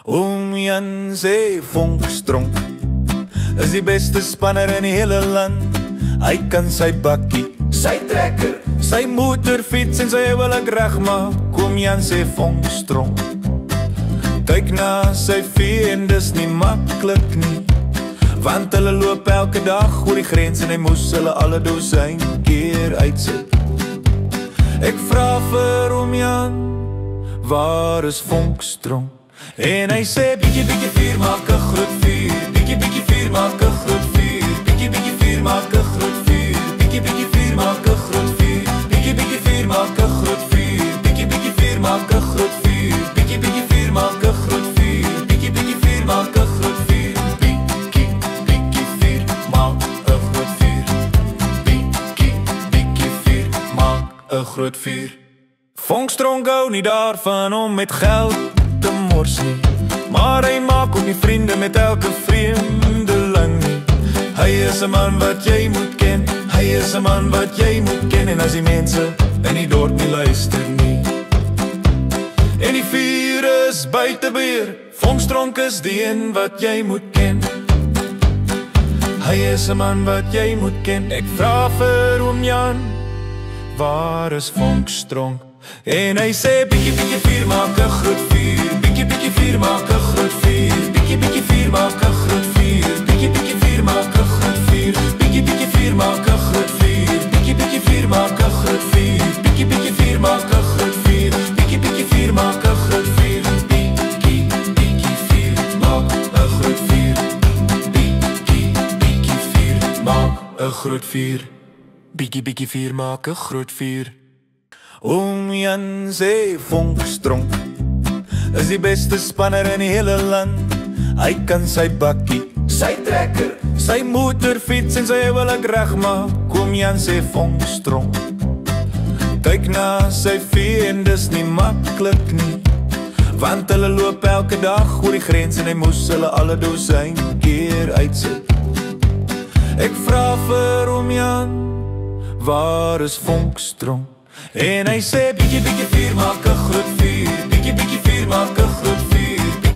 Oom Jan sê Vonkstronk is die beste spanner in die hele land. Hy kan sy bakkie, sy trekker, sy motorfiets en sy huwelik regmaak. Oom Jan sê Vonkstronk. Kyk na sy vee en dis nie maklik nie, want hulle loop elke dag oor die grens en hy moes hulle alle dosyn keer uitsit. Ek vra vir oom Jan, waar is Vonkstronk? En hy sê bietjie bietjie vuur maak 'n groot vuur, bietjie bietjie vuur maak 'n groot vuur, bietjie bietjie vuur maak 'n groot vuur, bietjie bietjie vuur maak 'n groot vuur, bietjie bietjie vuur maak 'n groot vuur, bietjie bietjie vuur maak 'n groot vuur, bietjie bietjie vuur maak 'n groot vuur, bietjie bietjie vuur maak 'n groot vuur, bietjie bietjie vuur maak 'n groot vuur, bietjie bietjie vuur maak 'n groot vuur. Vonkstronk hou nie daarvan om met geld te mors nie, maar hy maak ook nie vriende met elke vreemdeling nie. Hy is 'n man wat jy moet ken, hy is 'n man wat jy moet ken. En as die mense in die dorp nie luister nie, en die vuur is buite beheer, Vonkstronk is die een wat jy moet ken. Hy is 'n man wat jy moet ken. Ek vra vir oom Jan, waar is Vonkstronk? En hy sê bietjie bietjie vuur maak 'n groot vuur, bietjie bietjie vuur maak 'n groot vuur, bietjie bietjie vuur maak 'n groot vuur, bietjie bietjie vuur maak 'n groot vuur, bietjie bietjie vuur maak 'n groot vuur, bietjie bietjie vuur maak 'n groot vuur, bietjie bietjie vuur maak 'n groot vuur, bietjie bietjie vuur maak 'n groot vuur, bietjie bietjie vuur maak 'n groot vuur, bietjie bietjie vuur maak 'n groot vuur, bietjie bietjie vuur maak 'n groot vuur. Oom Jan sê Vonkstronk is die beste spanner in die hele land. Hy kan sy bakkie, sy trekker, sy motorfiets en sy huwelik regmaak. Oom Jan sê Vonkstronk. Kyk na sy vee en dis nie maklik nie, want hulle loop elke dag oor die grens en hy moes hulle alle dosyn keer uitsit. Ek vra vir oom Jan, waar is Vonkstronk? En hy sê bietjie bietjie vuur maak 'n groot vuur, bietjie bietjie vuur maak 'n groot vuur.